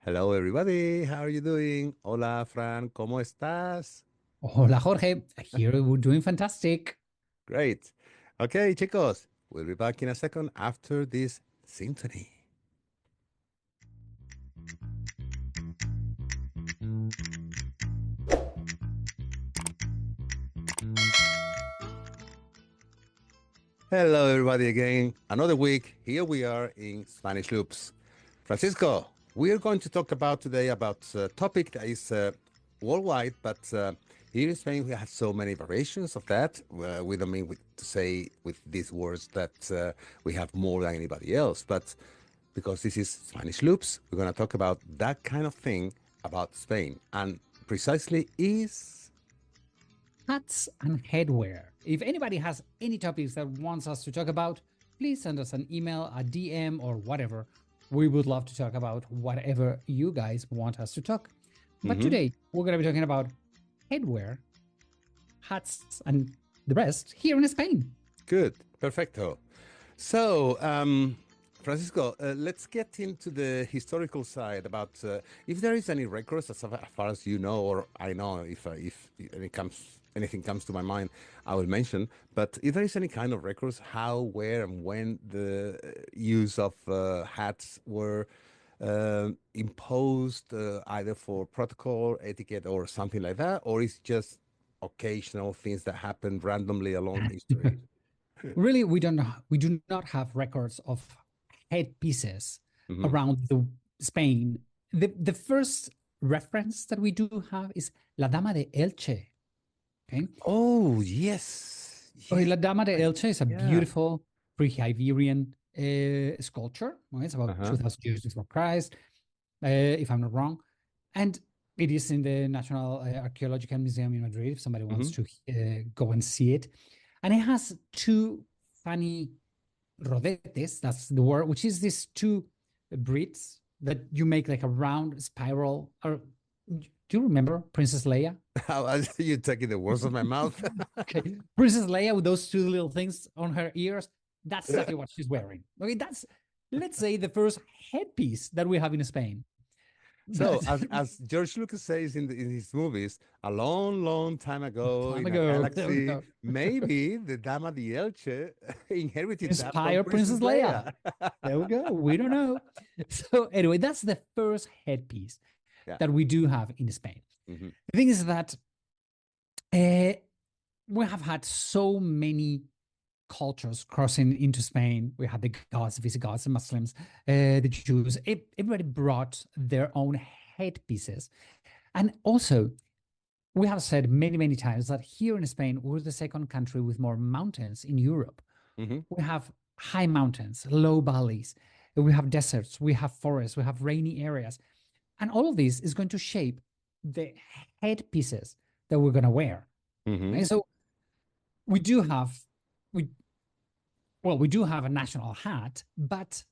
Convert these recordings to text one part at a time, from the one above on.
Hello, everybody. How are you doing? Hola, Fran. ¿Cómo estás? Hola, Jorge. Here we're doing fantastic. Great. Okay, chicos, we'll be back in a second after this symphony. Hello, everybody, again. Another week. Here we are in Spanish Loops. Francisco, we are going to talk about today about a topic that is worldwide, but here in Spain we have so many variations of that. We don't mean to say with these words that we have more than anybody else, but because this is Spanish Loops, we're going to talk about that kind of thing about Spain, and precisely is Hats and headwear. If anybody has any topics that wants us to talk about, please send us an email, a DM, or whatever. We would love to talk about whatever you guys want us to talk. But mhm, today we're going to be talking about headwear, hats, and the rest here in Spain. good, perfecto. So, Francisco, let's get into the historical side about if there is any records, as far as you know, or I know, if anything comes to my mind, I will mention. But if there is any kind of records, how, where, and when the use of hats were imposed, either for protocol, etiquette, or something like that, or it's just occasional things that happen randomly along history. Really, we do not have records of headpieces Hmm. around Spain. The first reference that we do have is La Dama de Elche. Okay, Oh, yes. okay, Yes. La Dama de Right. Elche is a Yeah. beautiful pre-Iberian sculpture. Okay? It's about Uh-huh. 2,000 years before Christ, if I'm not wrong, and it is in the National Archaeological Museum in Madrid. If somebody wants Hmm. to go and see it, and it has two funny rodetes, that's the word, which is these two braids that you make like a round spiral. Or do you remember Princess Leia? How are you taking the words of my mouth? Okay, Princess Leia with those two little things on her ears. That's exactly what she's wearing. Okay, that's, let's say, the first headpiece that we have in Spain. So, But as George Lucas says in his movies, a long, long time ago time in a ago, there we galaxy, go. maybe the Dama di Elche inherited that from Inspire Princess Princess Leia. Leia. There we go. We don't know. So anyway, that's the first headpiece Yeah. that we do have in Spain. Hmm. The thing is that uh, we have had so many cultures crossing into Spain. We had the Goths, Visigoths, the Muslims, the Jews. Everybody brought their own headpieces. And also, we have said many, many times that here in Spain, we're the second country with more mountains in Europe. Hmm. We have high mountains, low valleys, we have deserts, we have forests, we have rainy areas. And all of this is going to shape the headpieces that we're going to wear. Hmm. Right? So we do have, we we do have a national hat, but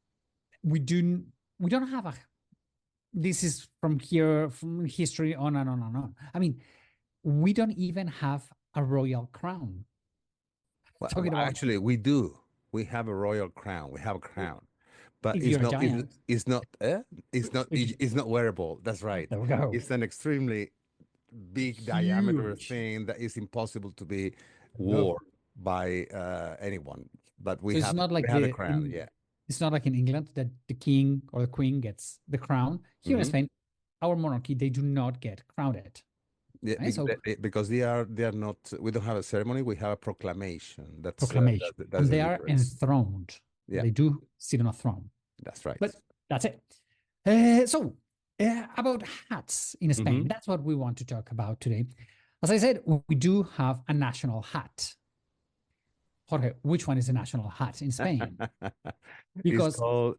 we do we don't have a. This is from here, from history on and on and on. I mean, we don't even have a royal crown. Well, Talking about actually, we do. We have a royal crown. We have a crown, but if you're a giant, it's not wearable. That's right. there we go. It's an extremely big diameter Huge. thing that is impossible to be There we go. worn by anyone. But So it's not we like have the crown. Yeah. it's not like in England that the king or the queen gets the crown. Here in Hmm. Spain, our monarchy, they do not get crowned. Yeah, Right? So because they are not. We don't have a ceremony. We have a proclamation. proclamation, That's and the they are difference. enthroned. Yeah, They do sit on a throne, that's right. but that's it. About hats in Spain, Hmm. that's what we want to talk about today. As I said, we do have a national hat. Jorge, which one is the national hat in Spain? It's Because called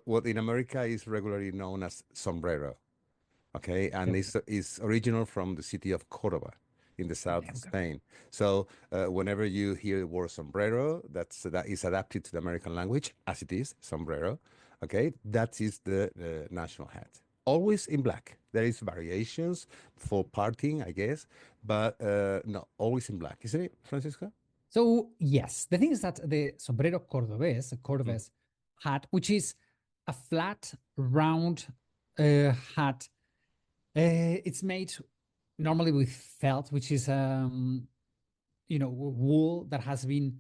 what in America is regularly known as sombrero. Okay, and it's original from the city of Cordoba in the south there of we go. Spain. So whenever you hear the word sombrero, that is adapted to the American language as it is sombrero. Okay, that is the national hat. Always in black. There is variations for parting, I guess, but no, always in black, isn't it, Francisco? So yes, the thing is that the sombrero cordobés, a Mm. Cordobés hat, which is a flat, round, hat, it's made normally with felt, which is wool that has been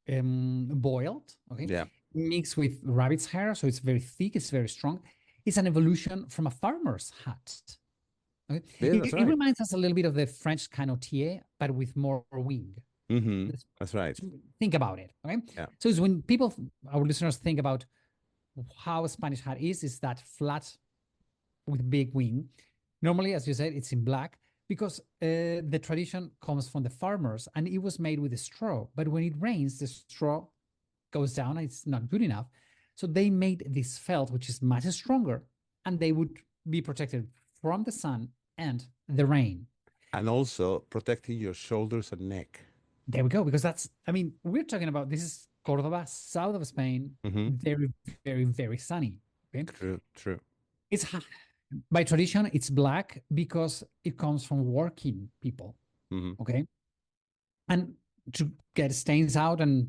boiled, okay, Yeah. mixed with rabbit's hair, so it's very thick, it's very strong. It's an evolution from a farmer's hat. Okay? Yeah, that's It right. reminds us a little bit of the French canotier, but with more wing. Mm-hmm. That's right. Think about it. Okay, Yeah. so it's when people, our listeners, think about how a Spanish hat is that flat with big wing. Normally, as you said, it's in black because the tradition comes from the farmers and it was made with a straw. But when it rains, the straw goes down and it's not good enough. So they made this felt, which is much stronger, and they would be protected from the sun and the rain. And also protecting your shoulders and neck. There we go. Because we're talking about this is Cordoba, south of Spain, Mm-hmm. very, very, very sunny. Okay. True, true. It's by tradition, it's black because it comes from working people. Mm-hmm. Okay. And to get stains out and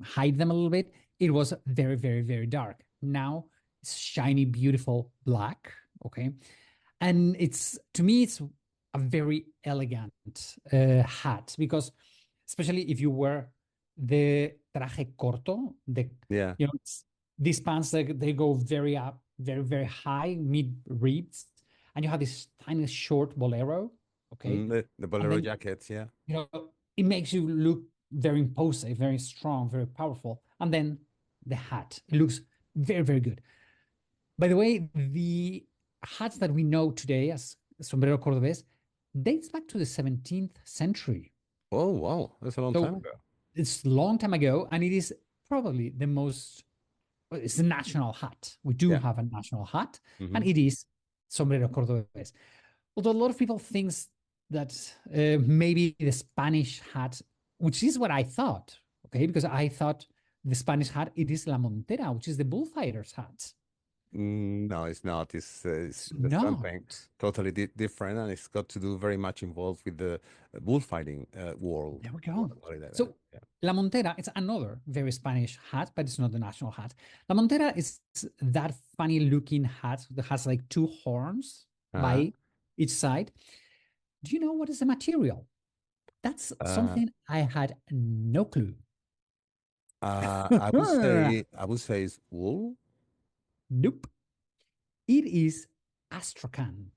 hide them a little bit, it was very, very, very dark. Now it's shiny, beautiful black. Okay. And it's, to me, it's a very elegant hat because especially if you wear the traje corto, Yeah. these pants, they go very up, very, very high, mid ribs, and you have this tiny short bolero. Okay. The bolero then, jackets, yeah. It makes you look very imposing, very strong, very powerful. And then the hat, it looks very, very good. By the way, the hats that we know today as sombrero cordobés dates back to the 17th century. Oh, wow. That's a long time ago. It's a long time ago, and it is probably the most, it's a national hat. We do have a national hat, and it is sombrero cordobés. Although a lot of people think that maybe the Spanish hat, which is what I thought, okay, because I thought the Spanish hat, it is la montera, which is the bullfighter's hat. No, it's not. It's No. something totally different, and it's got to do very much involved with the bullfighting world. There we go. Like So la montera, it's another very Spanish hat, but it's not the national hat. La montera is that funny looking hat that has like two horns by each side. Do you know what is the material? That's something I had no clue. I would say it's wool. Nope. It is astrakhan.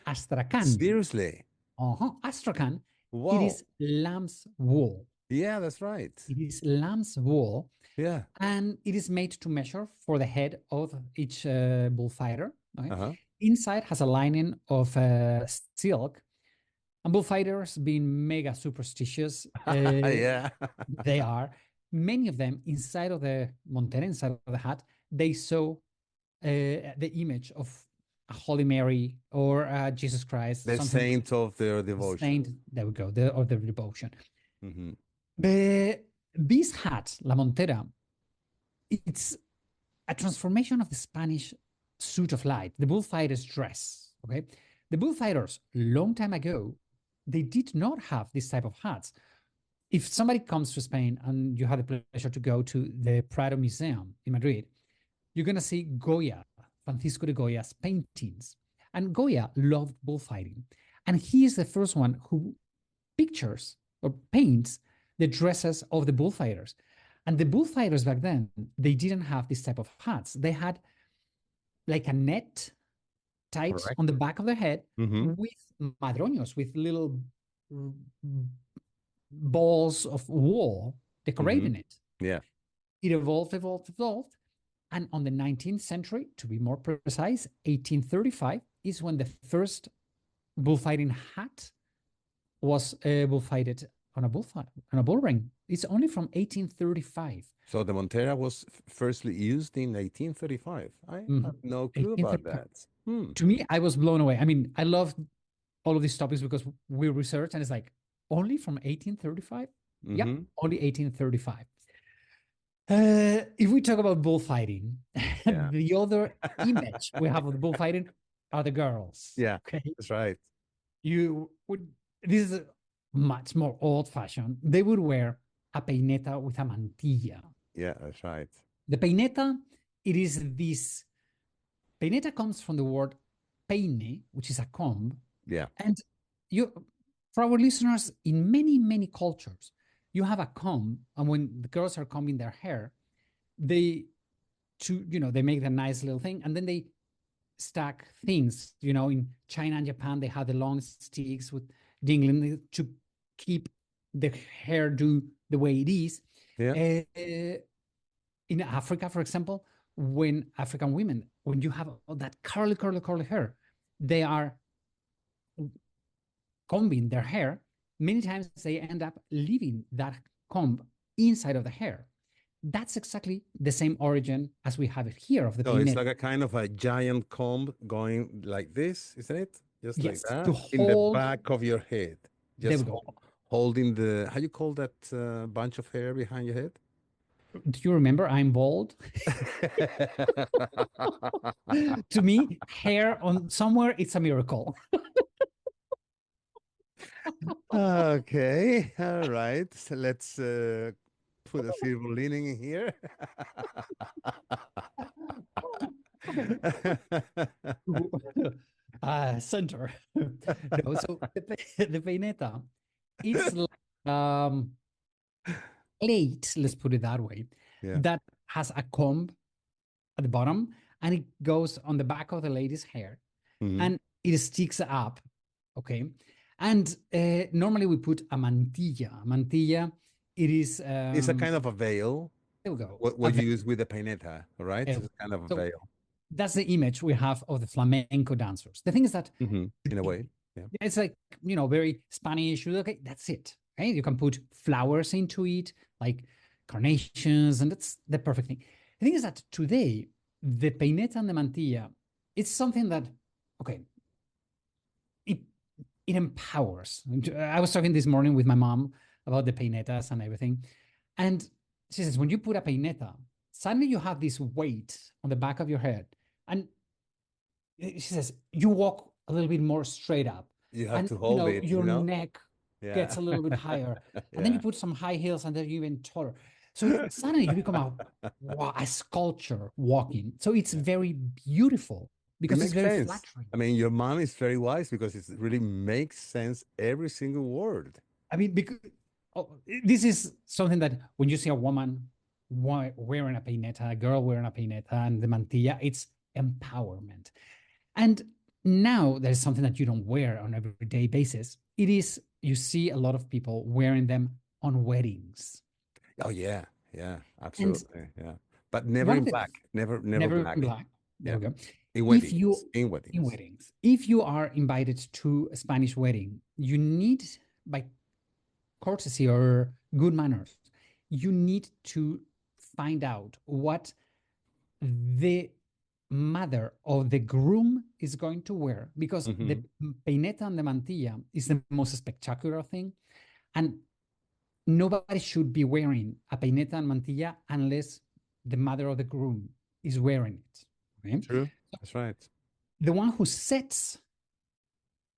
Astrakhan. Seriously? Astrakhan. Wow. It is lamb's wool. Yeah, that's right. It is lamb's wool. Yeah. And it is made to measure for the head of each bullfighter. Okay? Inside has a lining of silk. And bullfighters, being mega superstitious, yeah, they are. Many of them inside of the montera, inside of the hat, they saw the image of a Holy Mary or Jesus Christ. The saint of their devotion. Saint, there we go, of their devotion. This hat, La Montera, it's a transformation of the Spanish suit of light, the bullfighter's dress. Okay, the bullfighters, long time ago, they did not have this type of hats. If somebody comes to Spain and you have the pleasure to go to the Prado Museum in Madrid, you're going to see Goya, Francisco de Goya's paintings. And Goya loved bullfighting. And he is the first one who pictures or paints the dresses of the bullfighters. And the bullfighters back then, they didn't have this type of hats. They had like a net tied on the back of their head with madroños, with little balls of wool decorating it. Yeah. It evolved. And on the 19th century, to be more precise, 1835 is when the first bullfighting hat was bullfighted on a bull ring. It's only from 1835. So the montera was firstly used in 1835. I have no clue about that. To me, I was blown away. I mean, I love all of these topics because we research and it's like, only from 1835? Yeah, only 1835. If we talk about bullfighting, the other image we have of the bullfighting are the girls. Yeah, okay, that's right. This is much more old-fashioned. They would wear a peineta with a mantilla. Yeah, that's right. The peineta, it is this Peineta comes from the word peine, which is a comb. Yeah. And you, for our listeners, in many, many cultures, you have a comb, and when the girls are combing their hair, they they make the nice little thing, and then they stack things. In China and Japan, they have the long sticks with dingling to keep the hairdo the way it is. Yeah. In Africa, for example, when African women, when you have all that curly, curly, curly hair, they are combing their hair. Many times they end up leaving that comb inside of the hair. That's exactly the same origin as we have it here of the So it's peineta. like a kind of a giant comb going like this, isn't it? Just like Yes, to that in the hold. back of your head. There Just we go. holding the, how you call that bunch of hair behind your head? Do you remember I'm bald? To me, hair on somewhere, it's a miracle. Okay, all right. So let's put a silver lining in here. Center. No, so the peineta, it's like plate, let's put it that way, Yeah. that has a comb at the bottom, and it goes on the back of the lady's hair, Hmm. and it sticks up. Okay. And normally we put a mantilla. Mantilla, it is, It's a kind of a veil. there we go. What you use with the peineta, right? It's kind of a So veil. that's the image we have of the flamenco dancers. The thing is that Hmm. In a way. Yeah. it's like, very Spanish. Okay, that's it. Okay, you can put flowers into it, like carnations, and that's the perfect thing. The thing is that today, the peineta and the mantilla, it's something that, okay, it it empowers. I was talking this morning with my mom about the peinetas and everything, and she says, when you put a peineta, suddenly you have this weight on the back of your head, and she says you walk a little bit more straight up, You have and to hold it, your neck Yeah. gets a little bit higher, and then you Yeah. put some high heels and they're even taller. So suddenly you become a sculpture walking. So it's Yeah. very beautiful It because it's makes very sense. flattering. I mean, your mom is very wise because it really makes sense every single word. I mean, because this is something that when you see a woman wearing a peineta, a girl wearing a peineta and the mantilla, it's empowerment. And now there's something that you don't wear on an everyday basis. It is, you see a lot of people wearing them on weddings. Oh yeah, yeah, And absolutely, yeah. But never one in of the, black, never never in black. black, there Yeah, we go. in If weddings, you, in in weddings. weddings, if you are invited to a Spanish wedding, you need, by courtesy or good manners, you need to find out what the mother of the groom is going to wear, because the Hmm. peineta and the mantilla is the most spectacular thing, and nobody should be wearing a peineta and mantilla unless the mother of the groom is wearing it. Okay? True, that's right. The one who sets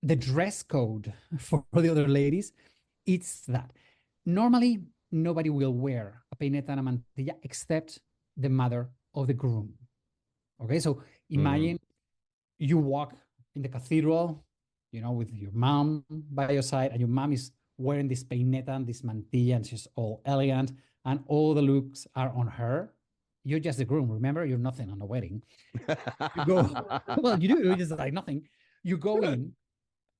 the dress code for the other ladies, it's that normally nobody will wear a peineta and a mantilla except the mother of the groom. Okay, so Hmm. imagine you walk in the cathedral, with your mom by your side, and your mom is wearing this peineta and this mantilla, and she's all elegant, and all the looks are on her. You're just the groom. Remember, you're nothing on a wedding. You go, well, you do. You're just like nothing. You go in,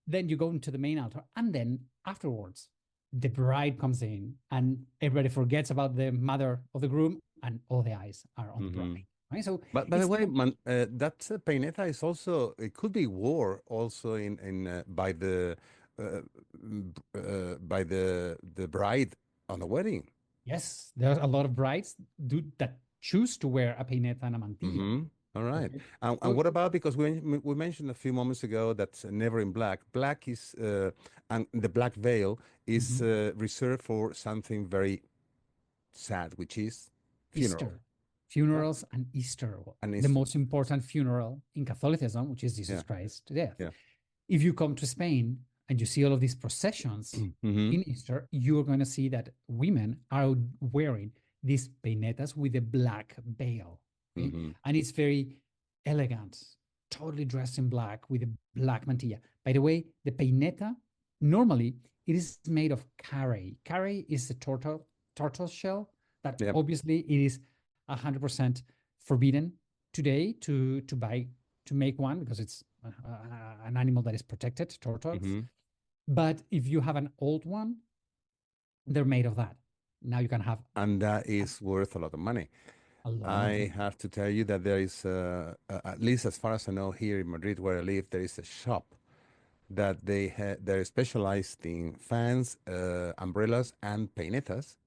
then you go into the main altar, and then afterwards, the bride comes in, and everybody forgets about the mother of the groom, and all the eyes are on the Hmm. bride. Right? So But by the it's way, man, that peineta is also, it could be wore also in uh, by the bride on a wedding. yes, there's a lot of brides that choose to wear a peineta and a mantilla. Hmm. All right. Okay, And so what about, because we mentioned a few moments ago that's never in black. Black is and the black veil is mhm. reserved for something very sad, which is funeral. Easter, Yeah. funerals and Easter, And the Easter. most important funeral in Catholicism, which is Jesus Yeah. Christ to death. Yeah. If you come to Spain and you see all of these processions Hmm. in Easter, you're going to see that women are wearing these peinetas with a black veil. Okay? Hmm. And it's very elegant, totally dressed in black with a black mantilla. By the way, the peineta normally it is made of carey. Carey is the turtle shell that Yeah. obviously it is 100% forbidden today to buy to make one because it's an animal that is protected, turtles. Hmm. But if you have an old one, they're made of that. Now you can have And that is worth a lot of money. a lot of I money. have to tell you that there is, at least as far as I know, here in Madrid where I live, there is a shop that they're specialized in fans, umbrellas, and peinetas.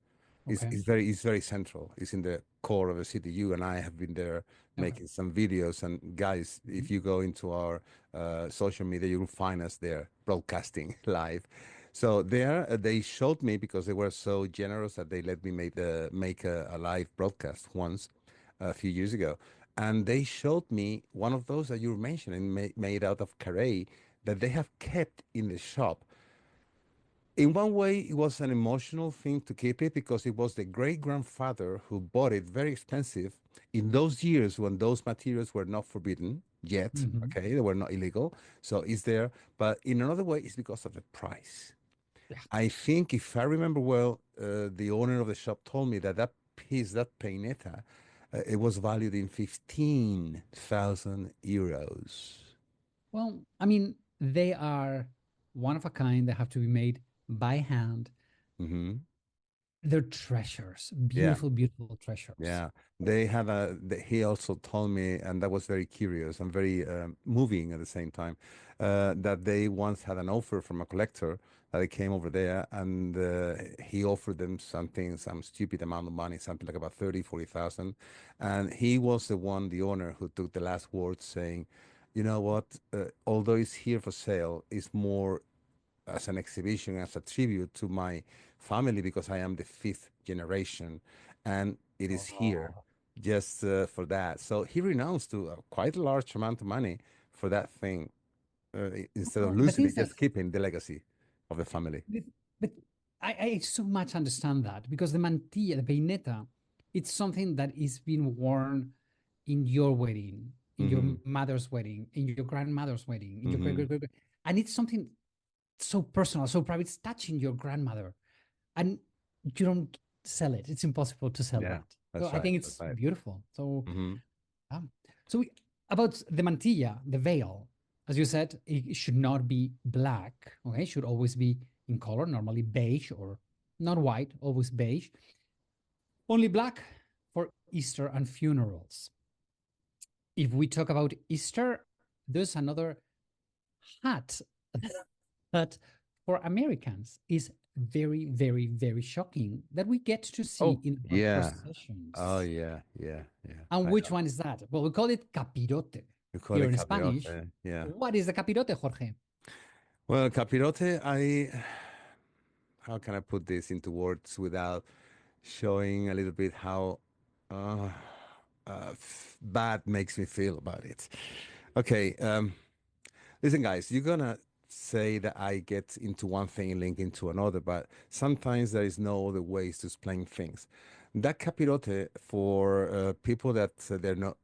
Okay. It's very central. It's in the core of the city. You and I have been there Okay. making some videos. And guys, Mhm. if you go into our social media, you will find us there broadcasting live. So there, they showed me because they were so generous that they let me make a live broadcast once a few years ago, and they showed me one of those that you were mentioning, made out of carré that they have kept in the shop. In one way, it was an emotional thing to keep it because it was the great grandfather who bought it very expensive in those years when those materials were not forbidden yet. Mhm. Okay, they were not illegal. So it's there. But in another way, it's because of the price. Yeah. I think, if I remember well, the owner of the shop told me that that piece, that peineta, it was valued in 15,000 euros. Well, I mean, they are one of a kind. They have to be made by hand. Hmm. They're treasures, Yeah. beautiful, beautiful treasures. Yeah, they had he also told me, and that was very curious and very moving at the same time, that they once had an offer from a collector that he came over there, and he offered them something, some stupid amount of money, something like about 30, 40,000. And he was the one, the owner, who took the last word saying, you know what, although it's here for sale, it's more as an exhibition, as a tribute to my family, because I am the fifth generation, and it is here Oh. just for that. So he renounced to quite a large amount of money for that thing, instead of Well, the losing thing it, is that, just keeping the legacy of the family. but but I so much understand that because the mantilla, the peineta, it's something that is being worn in your wedding, in your Hmm. mother's wedding, in your grandmother's wedding, in your Hmm. and it's something so personal, so private. It's touching your grandmother, and you don't sell it. It's impossible to sell Yeah, that. So that's I right. think That's it's right. beautiful. So Hmm. um, so about the mantilla, the veil, as you said, it should not be black. Okay, it should always be in color, normally beige or not white, always beige. Only black for Easter and funerals. If we talk about Easter, there's another hat that for Americans is very, very, very shocking that we get to see Oh, in our yeah. Oh, processions. yeah, yeah, yeah. And I which know. one is that? Well, we call it capirote You call here it in Spanish. capirote. Yeah. What is the capirote, Jorge? Well, capirote, how can I put this into words without showing a little bit how uh, bad makes me feel about it. Okay, listen, guys, you're gonna say that I get into one thing and link into another, but sometimes there is no other ways to explain things. That capirote for people that they're not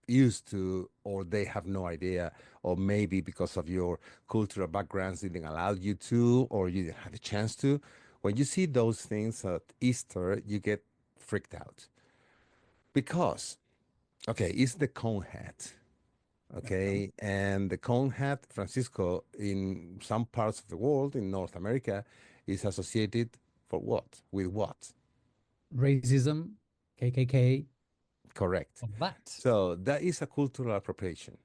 used to, or they have no idea, or maybe because of your cultural backgrounds didn't allow you to, or you didn't have a chance to. When you see those things at Easter, you get freaked out because, okay, it's the cone hat. Okay. Okay, and the cone hat, Francisco, in some parts of the world, in North America, is associated for what? With what? Racism, KKK, Correct. of that. So that is a cultural appropriation.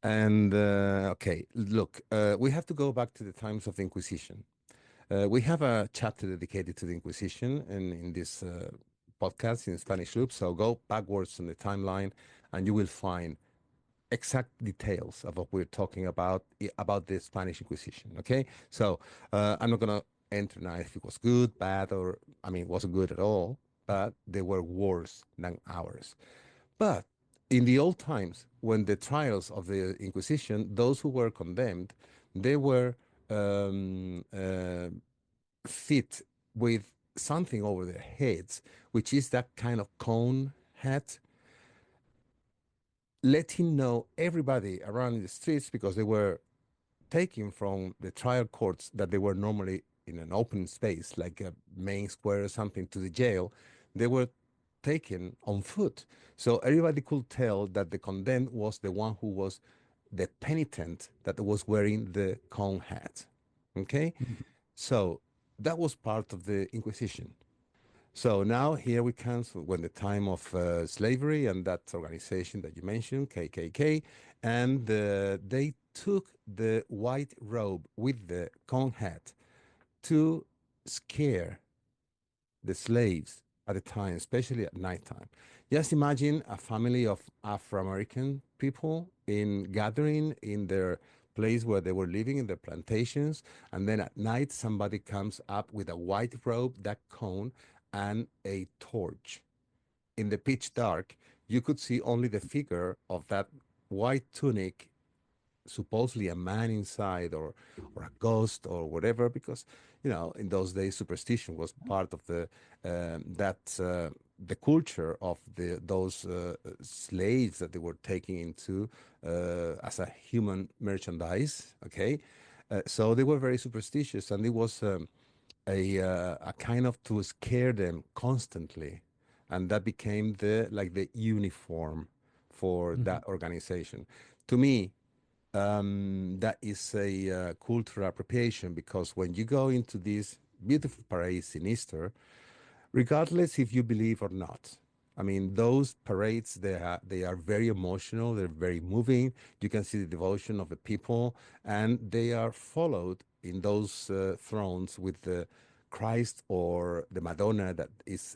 And okay, look, we have to go back to the times of the Inquisition. We have a chapter dedicated to the Inquisition in this podcast in Spanish Loop. So go backwards on the timeline, and you will find exact details of what we're talking about about the Spanish Inquisition. Okay, so I'm not gonna enter now if it was good, bad, or I mean, it wasn't good at all, but they were worse than ours. But in the old times, when the trials of the Inquisition, those who were condemned, they were fit with something over their heads, which is that kind of cone hat. letting know everybody around the streets because they were taken from the trial courts that they were normally in an open space, like a main square or something, to the jail. They were taken on foot. So everybody could tell that the condemned was the one who was the penitent that was wearing the cone hat. Okay? Mhm. So that was part of the Inquisition. So now here we come when the time of slavery and that organization that you mentioned, KKK, and they took the white robe with the cone hat to scare the slaves at the time, especially at nighttime. Just imagine a family of Afro-American people in gathering in their place where they were living in their plantations, and then at night somebody comes up with a white robe, that cone, and a torch. In the pitch dark, you could see only the figure of that white tunic, supposedly a man inside, or a ghost or whatever, because in those days superstition was part of the culture of those slaves that they were taking into as a human merchandise. Okay, so they were very superstitious, and it was a kind of to scare them constantly, and that became the uniform for Mhm. that organization. To me, that is a cultural appropriation, because when you go into these beautiful parades in Easter, regardless if you believe or not, I mean, those parades, they are very emotional, they're very moving. You can see the devotion of the people, and they are followed in those thrones with the Christ or the Madonna that is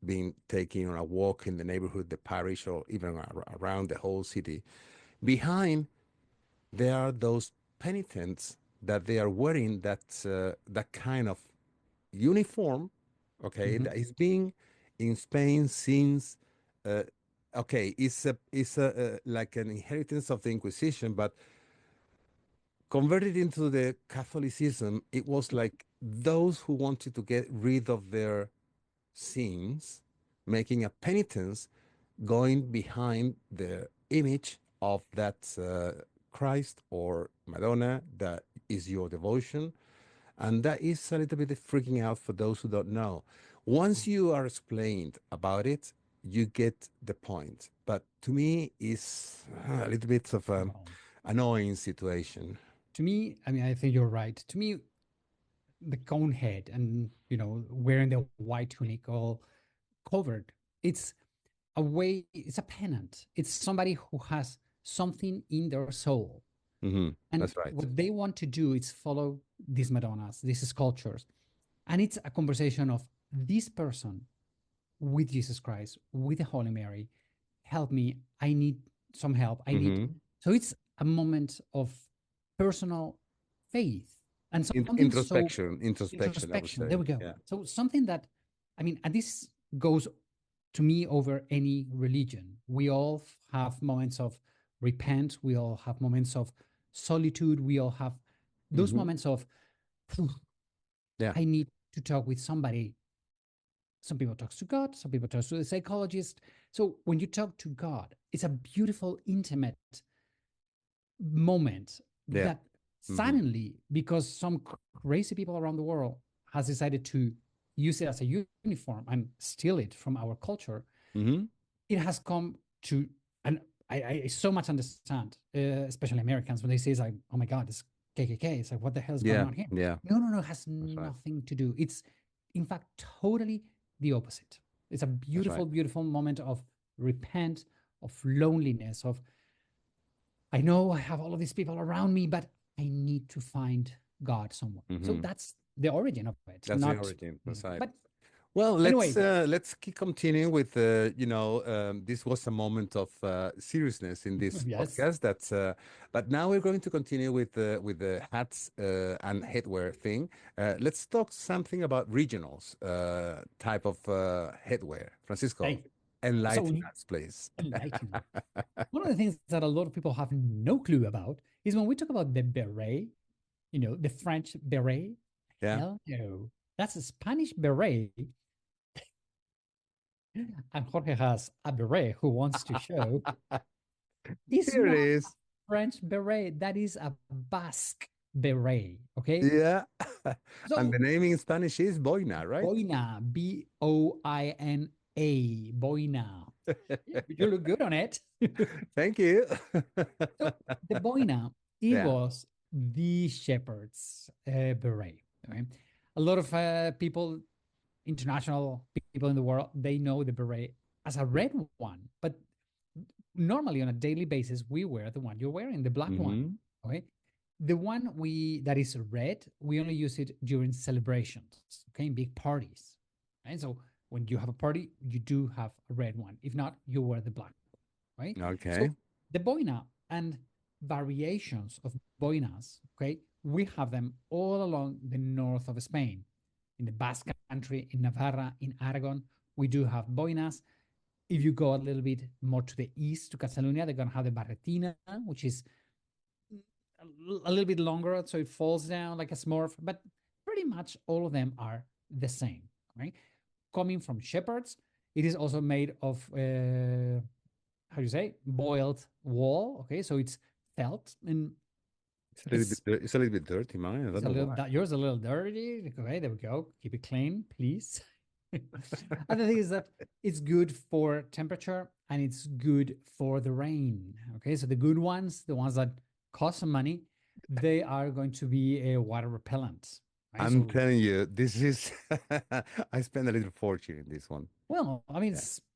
being taken on a walk in the neighborhood, the parish, or even around the whole city. Behind, there are those penitents that they are wearing that kind of uniform, okay, Mhm. that is being in Spain since, uh, okay, it's a like an inheritance of the Inquisition, but converted into the Catholicism, it was like those who wanted to get rid of their sins, making a penitence, going behind the image of that Christ or Madonna that is your devotion. And that is a little bit freaking out for those who don't know. Once you are explained about it, you get the point. But to me, it's a little bit of an Well, annoying situation. to me, I mean, I think you're right. To me, the cone head and wearing the white tunic all covered, it's a way, it's a pennant. It's somebody who has something in their soul. And That's right. what they want to do is follow these Madonnas, these sculptures. And it's a conversation of this person with Jesus Christ, with the Holy Mary. Help me. I need some help. I need. Hmm. So it's a moment of personal faith and something so Introspection, I would introspection. There say. we go. Yeah. So something that, I mean, and this goes to me over any religion. We all have moments of repent. We all have moments of solitude. We all have those Hmm. moments of, Yeah. I need to talk with somebody. Some people talk to God, some people talk to the psychologist. So when you talk to God, it's a beautiful, intimate moment Yeah. that Hmm. suddenly, because some crazy people around the world has decided to use it as a uniform and steal it from our culture, Hmm. it has come to, and I so much understand, especially Americans, when they say, it's like, oh my God, it's KKK. It's like, what the hell is going Yeah. on here? Yeah. No, no, no, it has That's right. nothing to do. It's, in fact, totally the opposite. It's a That's right. beautiful, beautiful moment of repent, of loneliness, of, I know I have all of these people around me, but I need to find God somewhere. So Hmm. that's the origin of it. That's the Not, origin. That's right. but Well, let's anyway, let's keep continuing with this was a moment of seriousness in this yes. podcast. But now we're going to continue with the hats and headwear thing. Let's talk something about regionals type of headwear. Francisco, Hey, so enlighten us, please. enlighten. One of the things that a lot of people have no clue about is when we talk about the beret, the French beret. Yeah. Hell no. That's a Spanish beret. And Jorge has a beret who wants to show. It's Here it not is. French beret. That is a Basque beret. Okay. Yeah. And the So name in Spanish is boina, right? boina, Boina, boina. You look good on it. Thank you. So the boina, it Yeah. was the shepherd's beret. Okay? A lot of people, international people in the world, they know the beret as a red one, but normally on a daily basis, we wear the one you're wearing, the black one. Hmm. Okay. The one we that is red, we only use it during celebrations, okay, in big parties. And so when you have a party, you do have a red one. If not, you wear the black, right? Okay. So the boina and variations of boinas, okay, we have them all along the north of Spain. In the Basque country, in Navarra, in Aragon, we do have boinas. If you go a little bit more to the east, to Catalonia, they're going to have the barretina, which is a little bit longer, so it falls down like a smurf, but pretty much all of them are the same, right? Coming from shepherds, it is also made of, how do you say, boiled wool, okay? So it's felt, and it's It's a little bit dirty, mine. I don't it's a know little why. yours a little dirty. Okay, there we go. Keep it clean, please. Other thing is that it's good for temperature and it's good for the rain. Okay, so the good ones, the ones that cost some money, they are going to be a water repellent. Right. I'm So, telling you, this is I spent a little fortune in this one. well, I mean,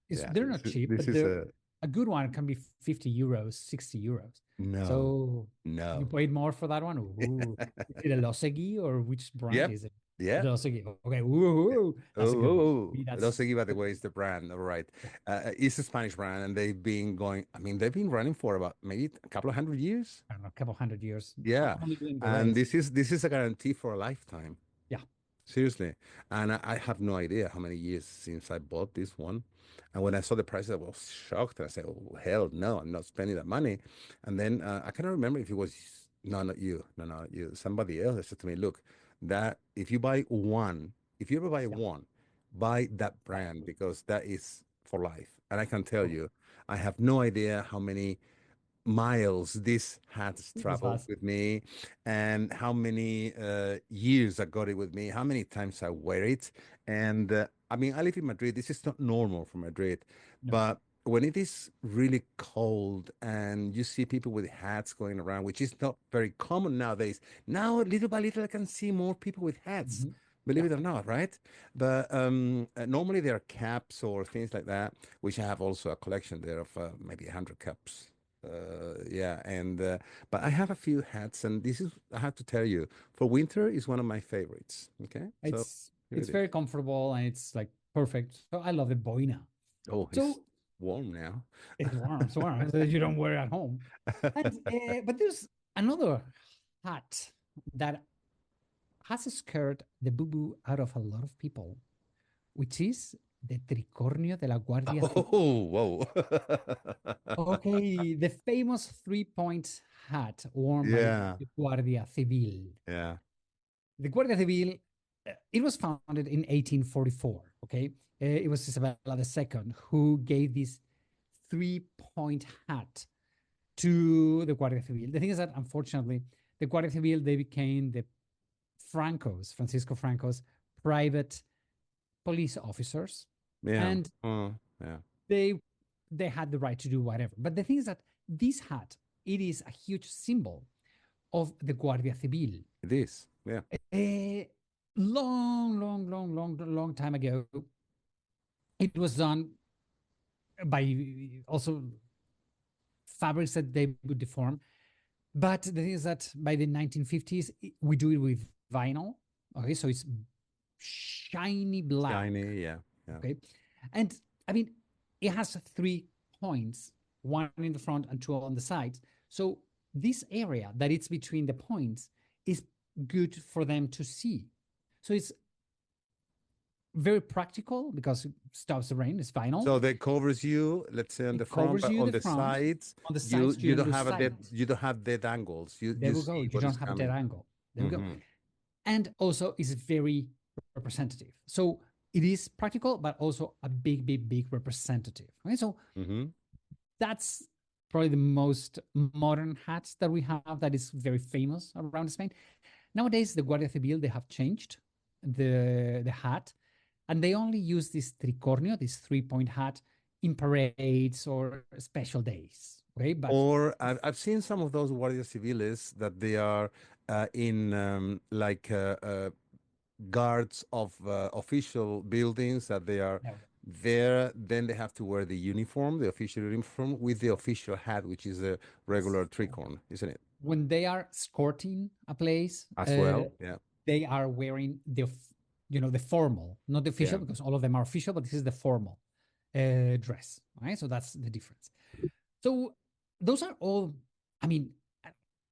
Yeah. Yeah. they're not cheap, This but is they're a a good one can be 50 euros, 60 euros. no, So you no. paid more for that one. Ooh, is it a Losegi or which brand Yep. is it? Yeah. Losegi. Okay. Ooh, that's a Oh, good one. oh, oh. That's Los Seguí, by the way, is the brand. All right. yeah, It's a Spanish brand, and they've been going, I mean, they've been running for about maybe a couple of hundred years. I don't know, a couple hundred years, Yeah. only doing And berets. this is a guarantee for a lifetime. Yeah. Seriously. And I have no idea how many years since I bought this one. And when I saw the price, I was shocked. I said, oh, hell no, I'm not spending that money. And then I cannot remember if it was, no, not you. No, no, you. Somebody else said to me, look, that if you buy one, if you ever buy Yeah. one, buy that brand because that is for life. And I can tell Oh, you, I have no idea how many miles this has this traveled has. with me and how many years I got it with me, how many times I wear it. And I mean, I live in Madrid. This is not normal for Madrid, No. but when it is really cold and you see people with hats going around, which is not very common nowadays, now little by little I can see more people with hats. Hmm. Believe Yeah. it or not, right? But normally there are caps or things like that, which I have also a collection there of maybe 100 caps. Yeah, and but I have a few hats, and this is I have to tell you, for winter is one of my favorites. Okay, so here It's it is. very comfortable and it's like perfect. So I love the boina. Oh, it's So warm now. it's warm, so you don't wear it at home. And but there's another hat that has scared the boo boo out of a lot of people, which is the tricornio de la Guardia Civil. Oh, whoa. Okay, the famous three-point hat worn by Yeah, the Guardia Civil. yeah, The Guardia Civil, it was founded in 1844. Okay, it was Isabella II who gave this three-point hat to the Guardia Civil. The thing is that unfortunately, the Guardia Civil they became the Francisco Franco's private police officers, yeah. and Oh, yeah. they they had the right to do whatever. But the thing is that this hat, it is a huge symbol of the Guardia Civil. It is. Yeah. A long time ago, it was done by also fabrics that they would deform. But the thing is that by the 1950s, we do it with vinyl. Okay, so it's shiny black. Shiny. Yeah, yeah. Okay, and I mean, it has 3 points, one in the front and two on the sides. So this area that it's between the points is good for them to see. So it's very practical because it stops the rain. It's vinyl. So that covers you, let's say on the It front, covers but you on the the front. sides, On the you sides, you you don't don't lose have a sight. dead you don't have dead angles. You There you we go. see You what is don't have a dead coming. angle. There we go. Hmm. And also is very representative. So it is practical, but also a big representative. Okay, so Hmm. that's probably the most modern hats that we have that is very famous around Spain. Nowadays, the Guardia Civil, they have changed the hat, and they only use this tricornio, this 3-point hat, in parades or special days. Okay, but Or I've seen some of those Guardia Civiles that they are in like guards of official buildings that they are no, there. Then they have to wear the uniform, the official uniform, with the official hat, which is a regular tricorn, isn't it? when they are escorting a place, As well. Yeah. they are wearing the formal, not the official, Yeah. because all of them are official, but this is the formal dress. Right, so that's the difference. So those are all. I mean,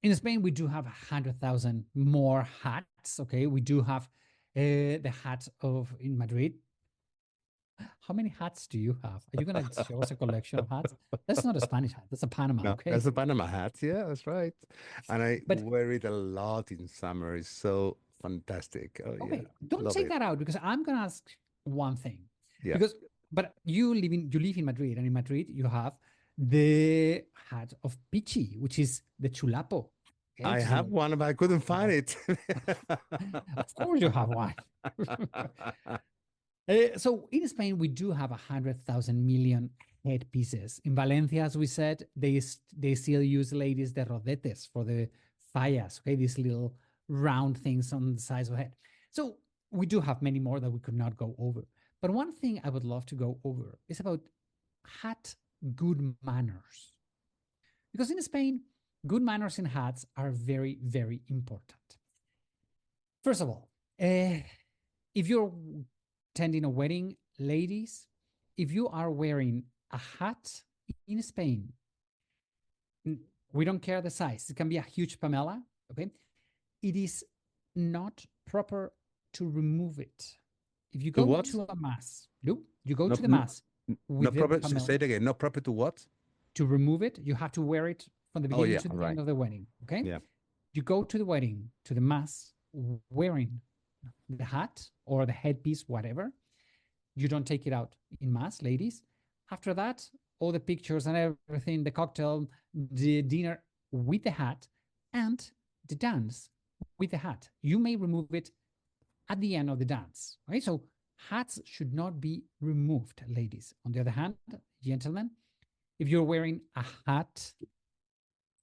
in Spain we do have 100,000 more hats. Okay, we do have the hat of in Madrid. How many hats do you have? Are you gonna show us a collection of hats? That's not a Spanish hat. That's a Panama. No, Okay, that's a Panama hat. Yeah, that's right. And I but wear it a lot in summer. It's so fantastic. Oh yeah, okay, don't love take it. that out because I'm gonna ask one thing. Yeah, Because but you live in Madrid, and in Madrid you have the hat of Pichi, which is the chulapo. Okay, I which is a have one, but I couldn't find it. of course you have one. So in Spain, we do have 100,000 million headpieces. In Valencia, as we said, they still use ladies de rodetes for the fallas, okay, these little round things on the sides of the head. So we do have many more that we could not go over. But one thing I would love to go over is about hat good manners. Because in Spain, good manners in hats are very, very important. First of all, if you're attending a wedding, ladies, if you are wearing a hat in Spain, we don't care the size. It can be a huge Pamela. Okay, it is not proper to remove it. If you To go what? to a mass, no, you go No, to the mass no with the proper. Pamela. Say it again. No proper to what? To remove it, you have to wear it from the Oh beginning yeah, to all the right. end of the wedding. Okay, Yeah. you go to the wedding, to the mass, wearing the hat or the headpiece, whatever. You don't take it out in mass, ladies. After that, all the pictures and everything, the cocktail, the dinner with the hat, and the dance with the hat. You may remove it at the end of the dance. Right? So hats should not be removed, ladies. On the other hand, gentlemen, if you're wearing a hat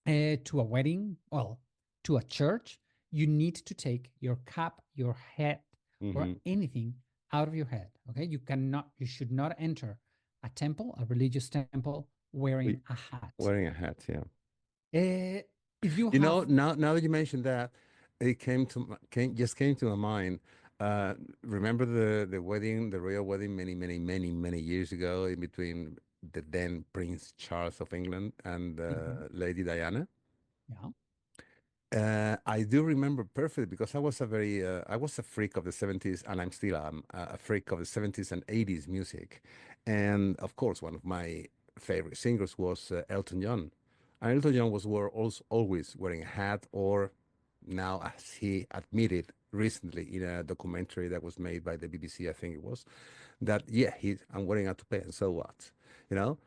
to a wedding, well, to a church, you need to take your cap, your hat, or Mm-hmm. anything out of your head. Okay, you should not enter a temple, a religious temple, wearing a hat. Wearing a hat. Yeah. If you You have, know, now that you mentioned that, it came to my mind. Remember the wedding, the royal wedding, many years ago, in between the then Prince Charles of England and Mhm, Lady Diana. yeah, I do remember perfectly because I was a freak of the 70s, and I'm still a freak of the 70s and 80s music. And of course, one of my favorite singers was Elton John. And Elton John was always wearing a hat, or now, as he admitted recently in a documentary that was made by the BBC, I think it was, that, yeah, I'm wearing a toupee, and so what? You know?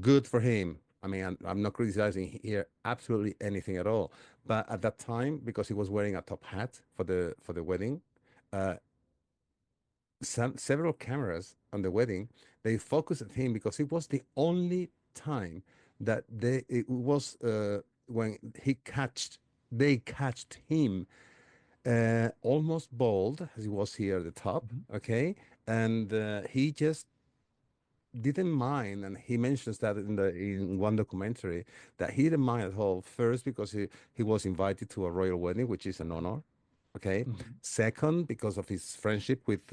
Good for him. I mean, I'm not criticizing here absolutely anything at all. But at that time, because he was wearing a top hat for the wedding, uh, several cameras on the wedding, they focused at him because it was the only time that it was when they catched him almost bald as he was here at the top, mhm, okay, and he just didn't mind, and he mentions that in one documentary, that he didn't mind at all. First, because he was invited to a royal wedding, which is an honor. Okay. mhm, Second, because of his friendship with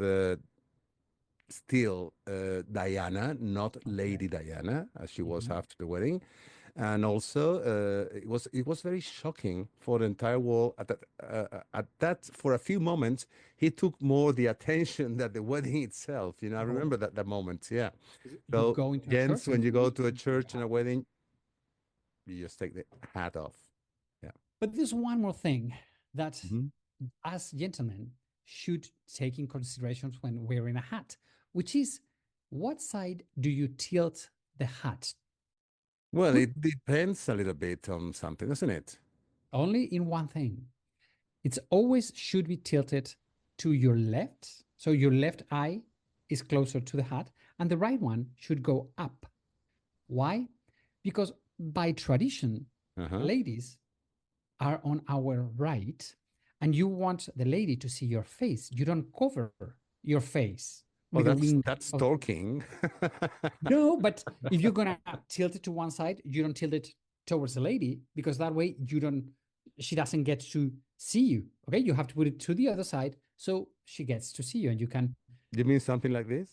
still Diana, not okay, Lady Diana, as she was mhm, after the wedding. And also, it was very shocking for the entire world at that for a few moments. He took more the attention than the wedding itself. You know, I of remember course. that moment. Yeah. You So, go into a gents, church when and you you go need to a to wear church a and a hat. wedding, you just take the hat off. Yeah. But there's one more thing that Hmm. us gentlemen should take in consideration when wearing a hat, which is what side do you tilt the hat? Well, it depends a little bit on something, doesn't it? Only in one thing. It's always should be tilted to your left. So your left eye is closer to the hat, and the right one should go up. Why? Because by tradition, Uh-huh. ladies are on our right, and you want the lady to see your face. You don't cover your face Oh, with a wing that's of talking. no, but if you're gonna tilt it to one side, you don't tilt it towards the lady because that way she doesn't get to see you. Okay, you have to put it to the other side so she gets to see you, and you can. You mean something like this?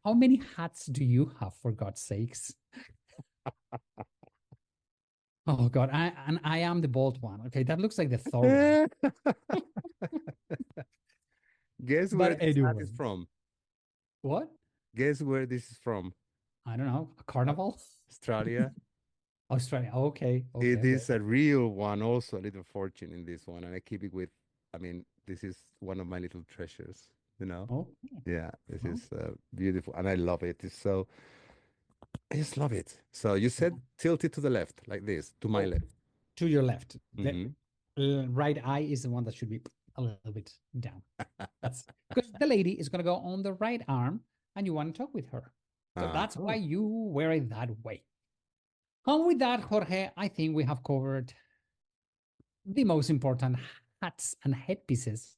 How many hats do you have, for God's sakes? Oh God, I am the bald one. Okay, that looks like the Thor one. Guess where But this hat anyway, is from? what? Guess where this is from? I don't know. A carnival? Australia. Australia. Okay, okay, It okay. is a real one, also a little fortune in this one, and I keep it with. I mean, this is one of my little treasures. You know. Oh, Yeah, this oh, is beautiful, and I love it. It's so. I just love it. So you said tilt it to the left, like this, to my oh, left. to your left. The Hmm. right eye is the one that should be a little bit down. That's because the lady is going to go on the right arm and you want to talk with her. So that's why Uh-huh. you wear it that way. And with that, Jorge, I think we have covered the most important hats and headpieces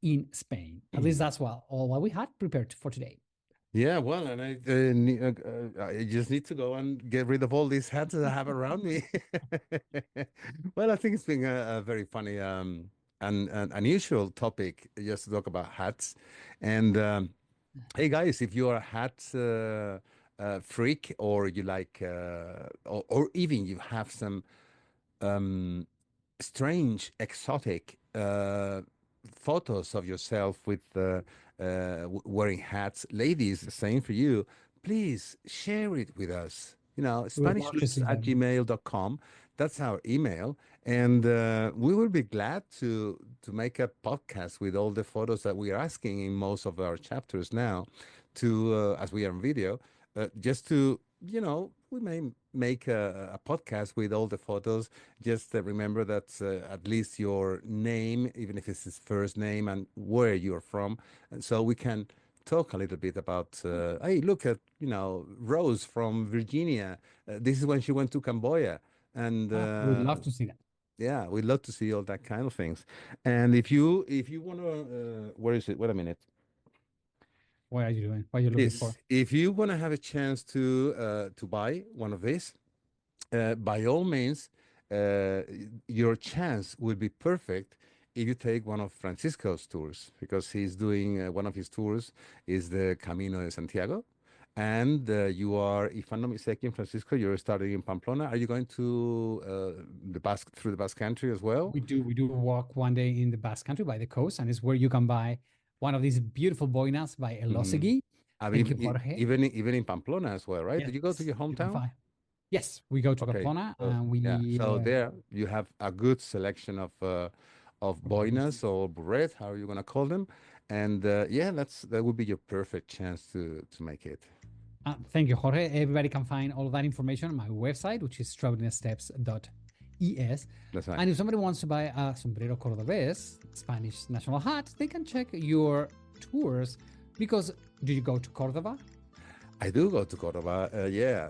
in Spain. At least that's all what we had prepared for today. Yeah, well, and I just need to go and get rid of all these hats that I have around me. Well, I think it's been a very funny and unusual topic just to talk about hats. And hey, guys, if you're a hat freak or you like, or even you have some um, strange, exotic photos of yourself with wearing hats. Ladies, same for you. Please share it with us. You know, We would love to SpanishLoops see at them. gmail.com. That's our email. And we will be glad to make a podcast with all the photos that we are asking in most of our chapters now to, as we are in video, just to, we may make a podcast with all the photos. Just remember that at least your name, even if it's his first name, and where you're from, and so we can talk a little bit about. Hey, look at Rose from Virginia. This is when she went to Cambodia, and We would love to see that. yeah, we'd love to see all that kind of things. And if you want to, where is it? Wait a minute. What are you doing? What are you looking for? This, if you want to have a chance to buy one of these, by all means, uh, your chance will be perfect if you take one of Francisco's tours, because he's doing one of his tours is the Camino de Santiago. And you are, if I'm not mistaken, Francisco, you're starting in Pamplona. Are you going to the Basque through the Basque Country as well? We do walk one day in the Basque Country by the coast, and it's where you can buy one of these beautiful boinas by Mhm. Elosegui. I Thank mean, you, Jorge. even in Pamplona as well, right? Did you go to Yes, your you can hometown? find. Yes, we go to Okay. Pamplona So and yeah, we so there you have a good selection of boinas or burret, how are you gonna call them? And yeah, that would be your perfect chance to make it. thank you, Jorge. Everybody can find all of that information on my website, which is travelingsteps.es. That's right. And if somebody wants to buy a sombrero cordobés, Spanish national hat, they can check your tours because do you go to Cordoba? I do go to Cordoba. Yeah,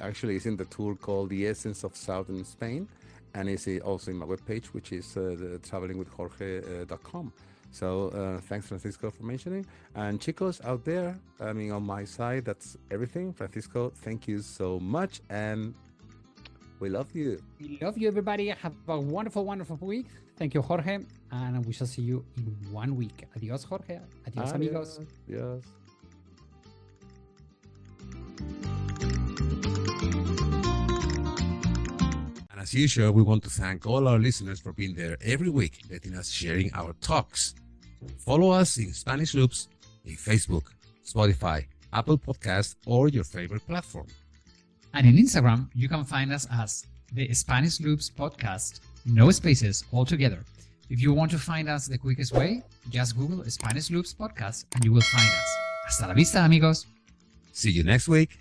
actually, it's in the tour called The Essence of Southern Spain, and it's also in my webpage, which is travelingwithjorge.com. So thanks, Francisco, for mentioning. And chicos out there, I mean, on my side, that's everything. Francisco, thank you so much, and we love you. We love you, everybody. Have a wonderful, wonderful week. Thank you, Jorge. And we shall see you in 1 week. Adios, Jorge. Adios, amigos. Adios. Yes. And as usual, we want to thank all our listeners for being there every week, letting us sharing our talks. Follow us in Spanish Loops in Facebook, Spotify, Apple Podcast, or your favorite platform. And in Instagram, you can find us as the Spanish Loops Podcast, no spaces altogether. If you want to find us the quickest way, just Google Spanish Loops Podcast and you will find us. Hasta la vista, amigos. See you next week.